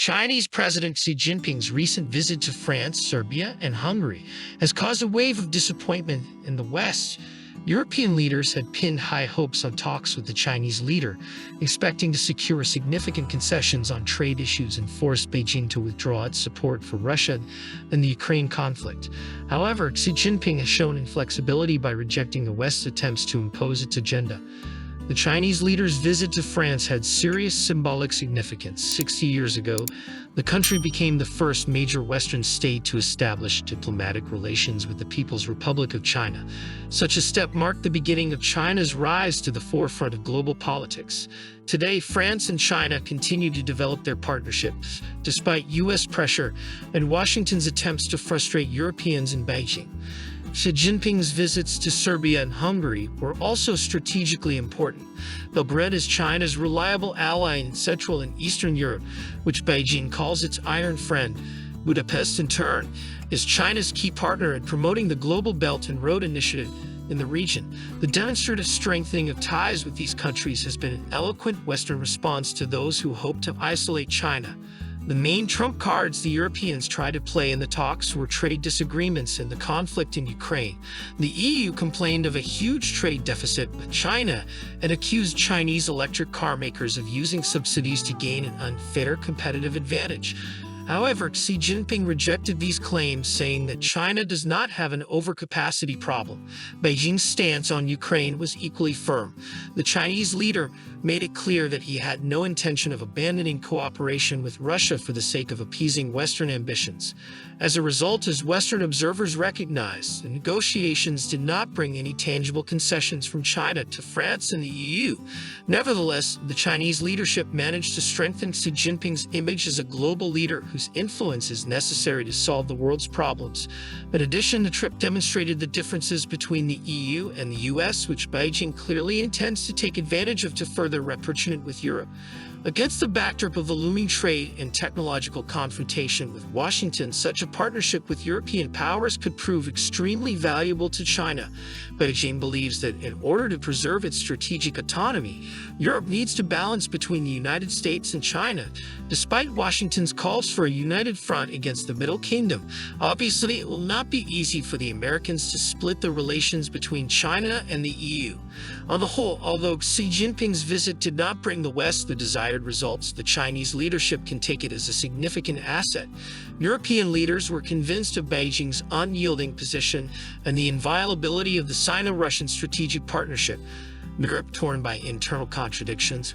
Chinese President Xi Jinping's recent visit to France, Serbia, and Hungary has caused a wave of disappointment in the West. European leaders had pinned high hopes on talks with the Chinese leader, expecting to secure significant concessions on trade issues and force Beijing to withdraw its support for Russia in the Ukraine conflict. However, Xi Jinping has shown inflexibility by rejecting the West's attempts to impose its agenda. The Chinese leader's visit to France had serious symbolic significance. 60 years ago, the country became the first major Western state to establish diplomatic relations with the People's Republic of China. Such a step marked the beginning of China's rise to the forefront of global politics. Today, France and China continue to develop their partnerships, despite U.S. pressure and Washington's attempts to frustrate Europeans in Beijing. Xi Jinping's visits to Serbia and Hungary were also strategically important. Belgrade is China's reliable ally in Central and Eastern Europe, which Beijing calls its iron friend. Budapest, in turn, is China's key partner in promoting the Global Belt and Road Initiative in the region. The demonstrative strengthening of ties with these countries has been an eloquent Western response to those who hope to isolate China. The main trump cards the Europeans tried to play in the talks were trade disagreements and the conflict in Ukraine. The EU complained of a huge trade deficit with China and accused Chinese electric car makers of using subsidies to gain an unfair competitive advantage. However, Xi Jinping rejected these claims, saying that China does not have an overcapacity problem. Beijing's stance on Ukraine was equally firm. The Chinese leader made it clear that he had no intention of abandoning cooperation with Russia for the sake of appeasing Western ambitions. As a result, as Western observers recognized, the negotiations did not bring any tangible concessions from China to France and the EU. Nevertheless, the Chinese leadership managed to strengthen Xi Jinping's image as a global leader whose influence is necessary to solve the world's problems. In addition, the trip demonstrated the differences between the EU and the US, which Beijing clearly intends to take advantage of to further rapprochement with Europe. Against the backdrop of the looming trade and technological confrontation with Washington, such a partnership with European powers could prove extremely valuable to China. Beijing believes that in order to preserve its strategic autonomy, Europe needs to balance between the United States and China. Despite Washington's calls for a united front against the Middle Kingdom, obviously it will not be easy for the Americans to split the relations between China and the EU. On the whole, although Xi Jinping's visit did not bring the West the desired results, the Chinese leadership can take it as a significant asset. European leaders were convinced of Beijing's unyielding position and the inviolability of the Sino-Russian strategic partnership. Europe, torn by internal contradictions,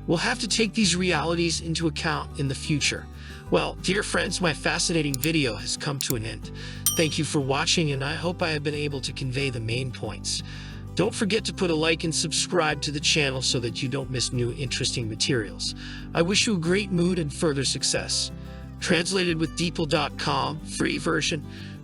will have to take these realities into account in the future. Well, dear friends, my fascinating video has come to an end. Thank you for watching, and I hope I have been able to convey the main points. Don't forget to put a like and subscribe to the channel so that you don't miss new interesting materials. I wish you a great mood and further success. Translated with Deeple.com, free version.